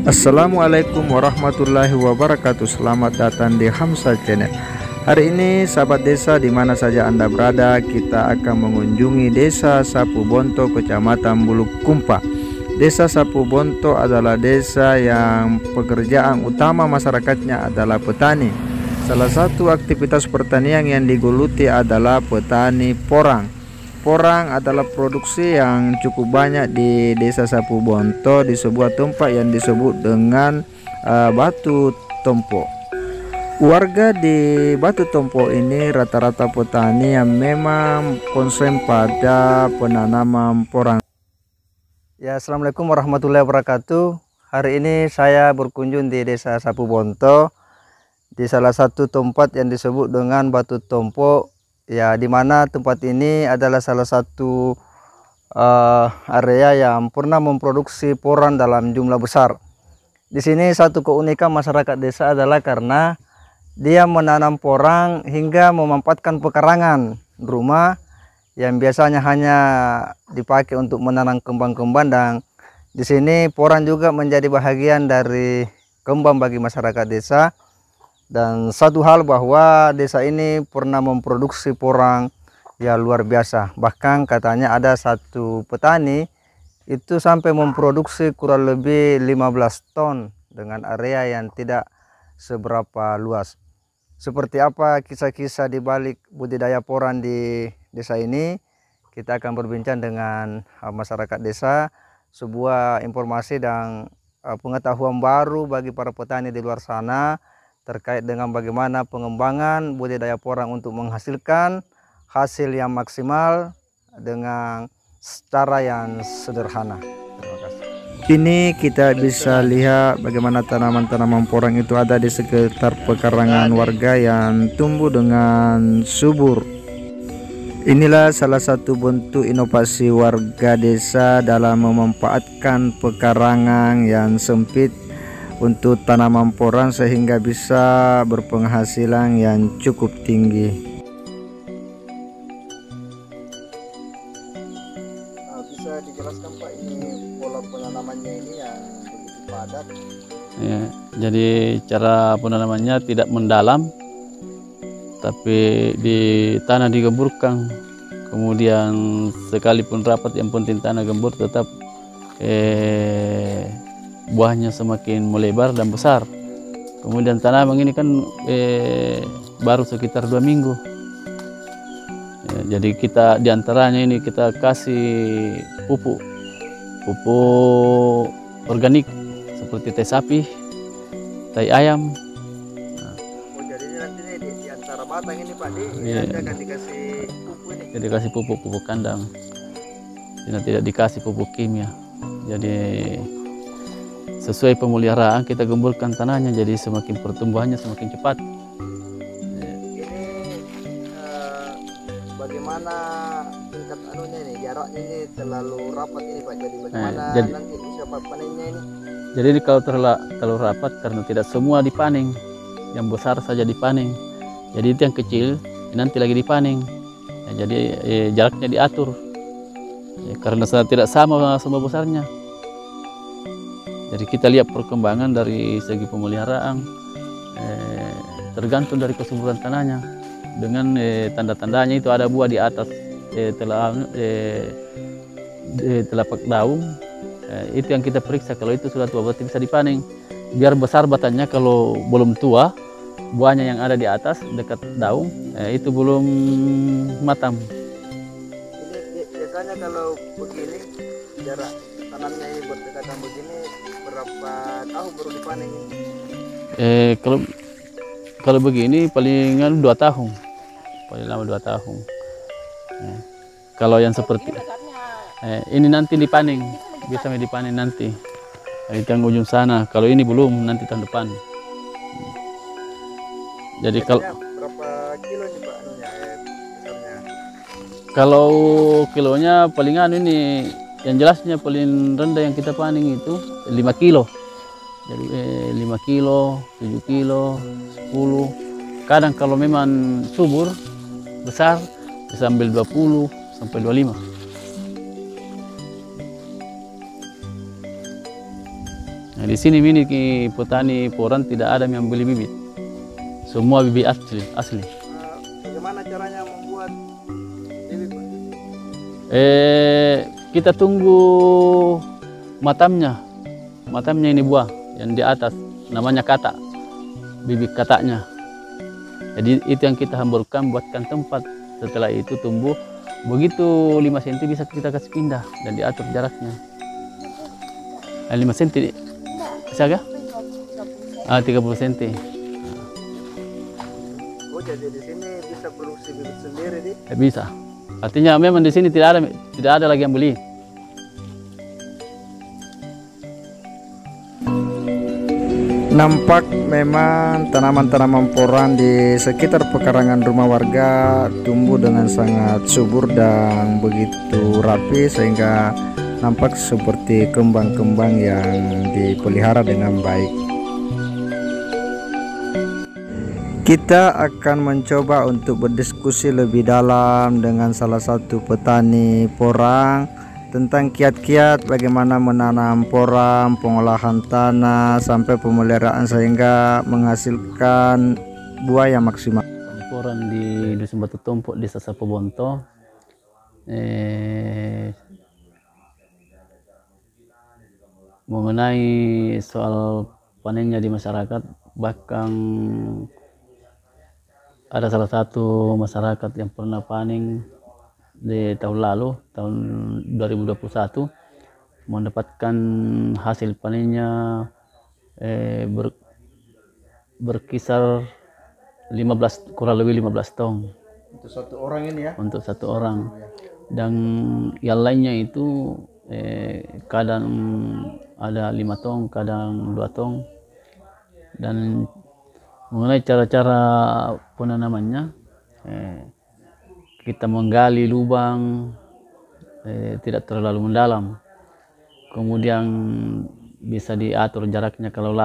Assalamualaikum warahmatullahi wabarakatuh. Selamat datang di Hamsa Channel. Hari ini sahabat desa di mana saja Anda berada, kita akan mengunjungi Desa Sapu Bonto, Kecamatan Bulukumpa. Desa Sapu Bonto adalah desa yang pekerjaan utama masyarakatnya adalah petani. Salah satu aktivitas pertanian yang digeluti adalah petani porang. Porang adalah produksi yang cukup banyak di Desa Sapu Bonto di sebuah tempat yang disebut dengan Batu Tompo. Warga di Batu Tompo ini rata-rata petani yang memang konsen pada penanaman porang. Ya, assalamualaikum warahmatullahi wabarakatuh. Hari ini saya berkunjung di Desa Sapu Bonto di salah satu tempat yang disebut dengan Batu Tompo. Ya, di mana tempat ini adalah salah satu area yang pernah memproduksi porang dalam jumlah besar. Di sini satu keunikan masyarakat desa adalah karena dia menanam porang hingga memanfaatkan pekarangan rumah yang biasanya hanya dipakai untuk menanam kembang-kembang, dan di sini porang juga menjadi bahagian dari kembang bagi masyarakat desa. Dan satu hal bahwa desa ini pernah memproduksi porang ya luar biasa. Bahkan katanya ada satu petani itu sampai memproduksi kurang lebih 15 ton dengan area yang tidak seberapa luas. Seperti apa kisah-kisah di balik budidaya porang di desa ini, kita akan berbincang dengan masyarakat desa. Sebuah informasi dan pengetahuan baru bagi para petani di luar sana terkait dengan bagaimana pengembangan budidaya porang untuk menghasilkan hasil yang maksimal dengan cara yang sederhana. Terima kasih. Ini kita bisa lihat bagaimana tanaman-tanaman porang itu ada di sekitar pekarangan warga yang tumbuh dengan subur. Inilah salah satu bentuk inovasi warga desa dalam memanfaatkan pekarangan yang sempit untuk tanaman porang sehingga bisa berpenghasilan yang cukup tinggi. Bisa dijelaskan Pak, ini pola penanamannya ini yang begitu padat? Ya, jadi cara penanamannya tidak mendalam, tapi di tanah digemburkan. Kemudian sekalipun rapat, yang penting tanah gembur tetap buahnya semakin melebar dan besar. Kemudian tanaman ini kan baru sekitar 2 minggu. Ya, jadi kita diantaranya ini kita kasih pupuk organik seperti tai sapi, tai ayam. Oh, jadi nanti di antara batang ini Pak, akan dikasih pupuk ini. Jadi kasih pupuk kandang. Ini tidak dikasih pupuk kimia. Jadi sesuai pemeliharaan kita gemburkan tanahnya, jadi semakin pertumbuhannya semakin cepat. Ini bagaimana tingkat anunya ini, jaraknya ini terlalu rapat ini Pak, jadi bagaimana nanti usia panennya ini? Jadi ini kalau terlalu rapat karena tidak semua dipanen, yang besar saja dipanen. Jadi itu yang kecil nanti lagi dipanen. Ya, jadi jaraknya diatur ya, karena tidak sama semua besarnya. Jadi kita lihat perkembangan dari segi pemeliharaan, tergantung dari kesuburan tanahnya. Dengan tanda-tandanya itu ada buah di atas telapak daun, itu yang kita periksa. Kalau itu sudah tua berarti bisa dipanen. Biar besar batangnya, kalau belum tua buahnya yang ada di atas dekat daun itu belum matang. Ini biasanya kalau begini jarak tanamnya ini berdekatan begini, berapa tahun baru dipanen? Kalau begini palingan 2 tahun, paling lama 2 tahun. Kalau yang seperti ini nanti dipanen, bisa dipanen nanti. Itu yang ujung sana. Kalau ini belum, nanti tahun depan. Jadi kalau berapa kilo nih Pak besarnya? Kalau kilonya palingan ini, yang jelasnya paling rendah yang kita panen itu 5 kilo. Jadi 5 kilo, 7 kilo, 10. Kadang kalau memang subur, besar, bisa ambil 20 sampai 25. Nah, di sini miliki petani porang tidak ada yang beli bibit, semua bibit asli. Bagaimana caranya membuat bibit, Pak? Kita tunggu matamnya ini buah yang di atas, namanya kata, bibit katanya. Jadi itu yang kita hamburkan, buatkan tempat. Setelah itu tumbuh, begitu 5 cm bisa kita kasih pindah dan diatur jaraknya. 5 cm bisa gak? 30 cm. Oh, jadi di sini bisa produksi bibit sendiri, Di? Bisa. Artinya memang di sini tidak ada lagi yang beli. Nampak memang tanaman-tanaman porang di sekitar pekarangan rumah warga tumbuh dengan sangat subur dan begitu rapi, sehingga nampak seperti kembang-kembang yang dipelihara dengan baik. Kita akan mencoba untuk berdiskusi lebih dalam dengan salah satu petani porang tentang kiat-kiat bagaimana menanam porang, pengolahan tanah, sampai pemeliharaan sehingga menghasilkan buah yang maksimal. Porang di Dusun Batu Tumpuk, Desa Sapu Bonto, mengenai soal panennya di masyarakat, bahkan ada salah satu masyarakat yang pernah panen di tahun lalu, tahun 2021, mendapatkan hasil panennya berkisar kurang lebih 15 ton Untuk satu orang ini ya? untuk satu orang. Dan yang lainnya itu kadang ada 5 ton, kadang 2 ton. Dan mengenai cara-cara penanamannya, kita menggali lubang tidak terlalu mendalam, kemudian bisa diatur jaraknya. Kalau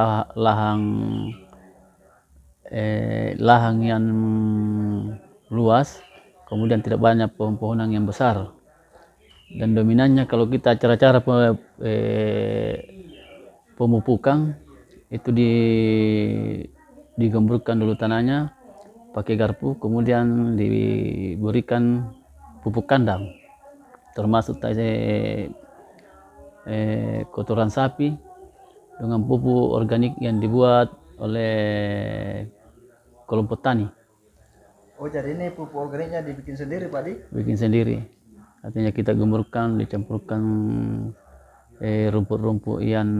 lahan yang luas, kemudian tidak banyak pohon-pohonan yang besar, dan dominannya kalau kita cara-cara pemupukan itu digemburkan dulu tanahnya pakai garpu, kemudian diberikan pupuk kandang, termasuk kotoran sapi dengan pupuk organik yang dibuat oleh kelompok tani. Oh, jadi ini pupuk organiknya dibikin sendiri, Pak Di? Bikin sendiri, artinya kita gemburkan, dicampurkan rumput-rumput yang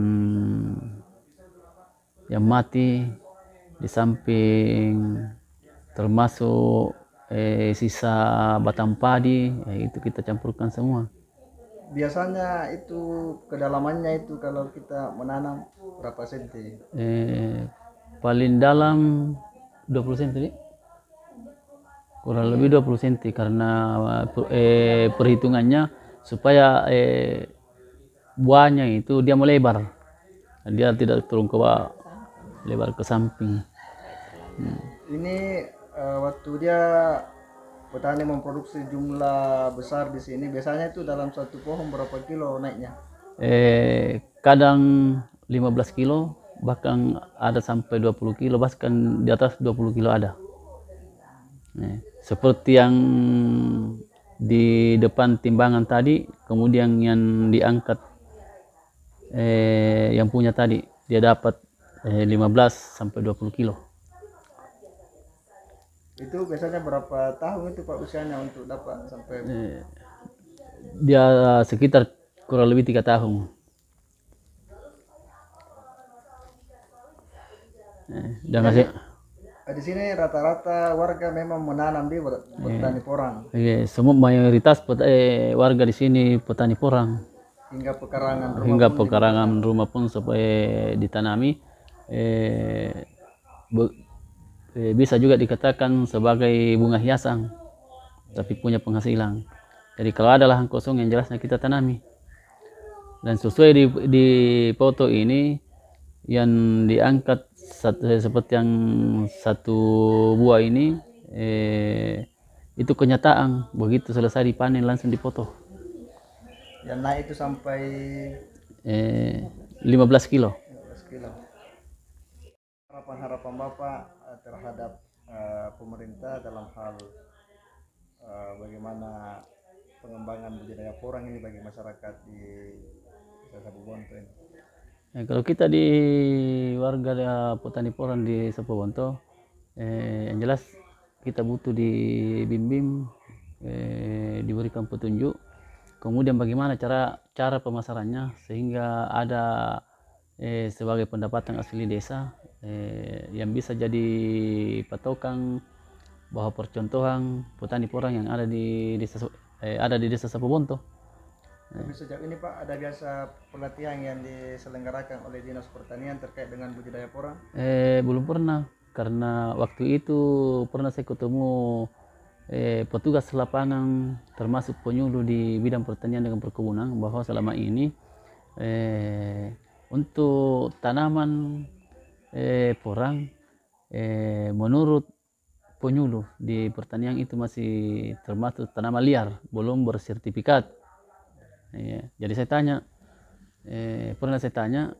mati di samping, termasuk sisa batang padi, itu kita campurkan semua. Biasanya itu kedalamannya itu kalau kita menanam berapa senti? Paling dalam 20 cm, kurang lebih 20 cm, karena perhitungannya supaya buahnya itu dia melebar, dia tidak turun ke bawah, lebar ke samping. Ini waktu dia petani memproduksi jumlah besar di sini, biasanya itu dalam satu pohon berapa kilo naiknya? Kadang 15 kilo, bahkan ada sampai 20 kilo, bahkan di atas 20 kilo ada. Seperti yang di depan timbangan tadi, kemudian yang diangkat yang punya tadi, dia dapat 15 sampai 20 kilo. Itu biasanya berapa tahun itu Pak usianya untuk dapat sampai? Dia sekitar kurang lebih 3 tahun. Dan di sini rata-rata warga memang menanam di petani porang. Semua mayoritas warga di sini petani porang. Hingga pekarangan rumah pun supaya ditanami. Bisa juga dikatakan sebagai bunga hiasan, tapi punya penghasilan. Jadi kalau ada lahan kosong yang jelasnya kita tanami. Dan sesuai di foto ini yang diangkat seperti yang satu buah ini, itu kenyataan begitu selesai dipanen langsung dipoto. Yang naik itu sampai 15 kilo. tanggapan Bapak terhadap pemerintah dalam hal bagaimana pengembangan budidaya porang ini bagi masyarakat di Desa Sapu Bonto ini? Kalau kita di warga petani porang di Sapu Bonto, yang jelas kita butuh dibimbing, diberikan petunjuk, kemudian bagaimana cara pemasarannya sehingga ada sebagai pendapatan asli desa yang bisa jadi patokan bahwa percontohan petani porang yang ada di desa Sapu Bonto. Tapi sejauh ini Pak, ada biasa pelatihan yang diselenggarakan oleh Dinas Pertanian terkait dengan budidaya porang? Belum pernah, karena waktu itu pernah saya ketemu petugas lapangan termasuk penyuluh di bidang pertanian dengan perkebunan bahwa selama ini untuk tanaman porang menurut penyuluh di pertanian itu masih termasuk tanaman liar, belum bersertifikat. Jadi saya tanya, pernah saya tanya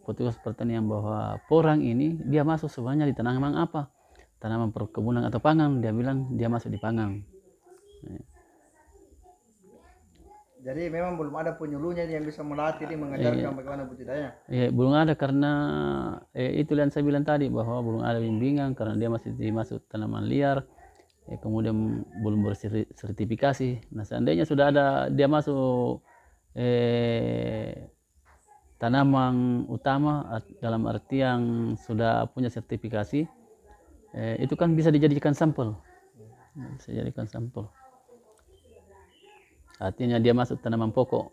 petugas pertanian bahwa porang ini dia masuk sebenarnya di tanaman apa? Tanaman perkebunan atau pangan? Dia bilang dia masuk di pangan. Jadi memang belum ada penyuluhnya yang bisa melatih ini, mengajarkan bagaimana budidaya? Belum ada, karena itu yang saya bilang tadi bahwa belum ada bimbingan karena dia masih dimasuk tanaman liar, kemudian belum bersertifikasi. Nah, seandainya sudah ada dia masuk tanaman utama dalam arti yang sudah punya sertifikasi, itu kan bisa dijadikan sampel, artinya dia masuk tanaman pokok.